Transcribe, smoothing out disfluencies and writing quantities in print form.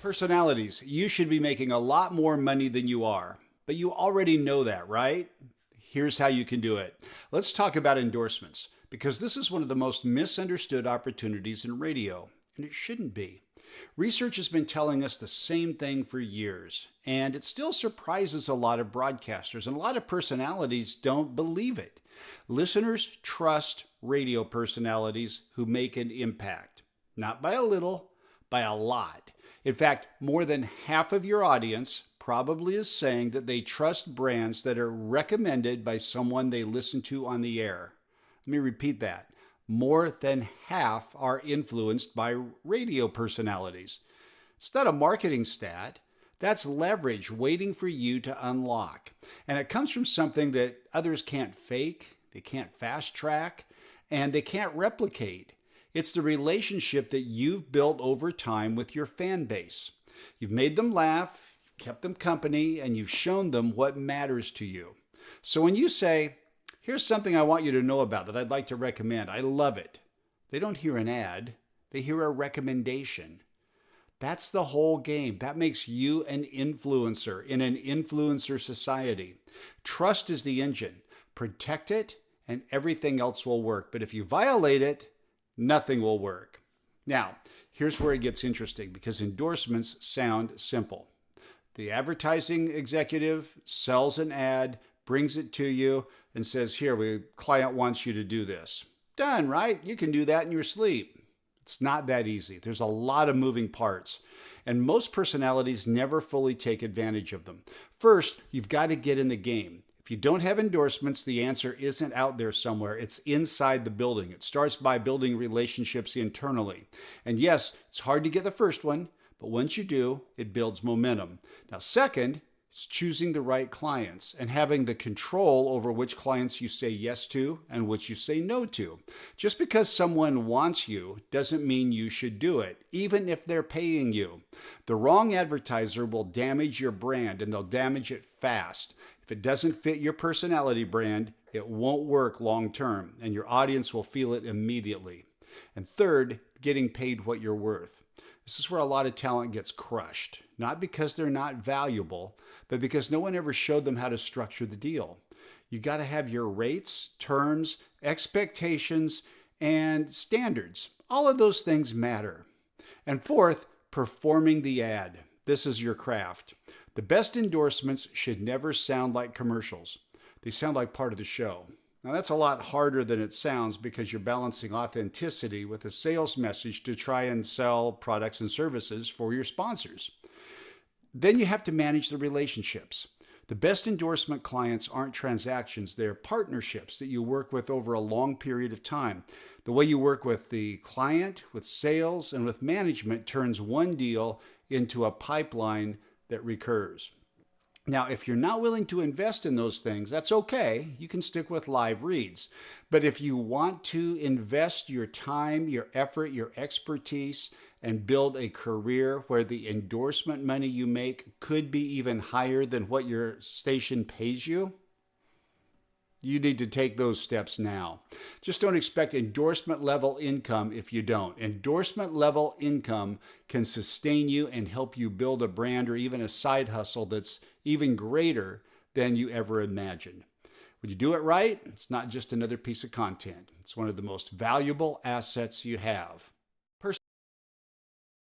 Personalities, you should be making a lot more money than you are, but you already know that, right? Here's how you can do it. Let's talk about endorsements, because this is one of the most misunderstood opportunities in radio, and it shouldn't be. Research has been telling us the same thing for years, and it still surprises a lot of broadcasters, and a lot of personalities don't believe it. Listeners trust radio personalities who make an impact, not by a little, by a lot. In fact, more than half of your audience probably is saying that they trust brands that are recommended by someone they listen to on the air. Let me repeat that. More than half are influenced by radio personalities. It's not a marketing stat. That's leverage waiting for you to unlock. And it comes from something that others can't fake, they can't fast track, and they can't replicate. It's the relationship that you've built over time with your fan base. You've made them laugh, you've kept them company, and you've shown them what matters to you. So when you say, here's something I want you to know about that I'd like to recommend, I love it, they don't hear an ad, they hear a recommendation. That's the whole game. That makes you an influencer in an influencer society. Trust is the engine. Protect it, and everything else will work. But if you violate it, nothing will work. Now, here's where it gets interesting because endorsements sound simple. The advertising executive sells an ad, brings it to you, and says, here, the client wants you to do this. Done, right? You can do that in your sleep. It's not that easy. There's a lot of moving parts, and most personalities never fully take advantage of them. First, you've got to get in the game. If you don't have endorsements, the answer isn't out there somewhere. It's inside the building. It starts by building relationships internally. And yes, it's hard to get the first one, but once you do, it builds momentum. Now, second, it's choosing the right clients and having the control over which clients you say yes to and which you say no to. Just because someone wants you doesn't mean you should do it, even if they're paying you. The wrong advertiser will damage your brand, and they'll damage it fast. If it doesn't fit your personality brand, it won't work long term, and your audience will feel it immediately. And third, getting paid what you're worth. This is where a lot of talent gets crushed, not because they're not valuable, but because no one ever showed them how to structure the deal. You got to have your rates, terms, expectations, and standards. All of those things matter. And fourth, performing the ad. This is your craft. The best endorsements should never sound like commercials. They sound like part of the show. Now that's a lot harder than it sounds because you're balancing authenticity with a sales message to try and sell products and services for your sponsors. Then you have to manage the relationships. The best endorsement clients aren't transactions, they're partnerships that you work with over a long period of time. The way you work with the client, with sales, and with management turns one deal into a pipeline that recurs. Now, if you're not willing to invest in those things, that's okay. You can stick with live reads. But if you want to invest your time, your effort, your expertise, and build a career where the endorsement money you make could be even higher than what your station pays you, you need to take those steps now. Just don't expect endorsement level income if you don't. Endorsement level income can sustain you and help you build a brand or even a side hustle that's even greater than you ever imagined. When you do it right, it's not just another piece of content. It's one of the most valuable assets you have.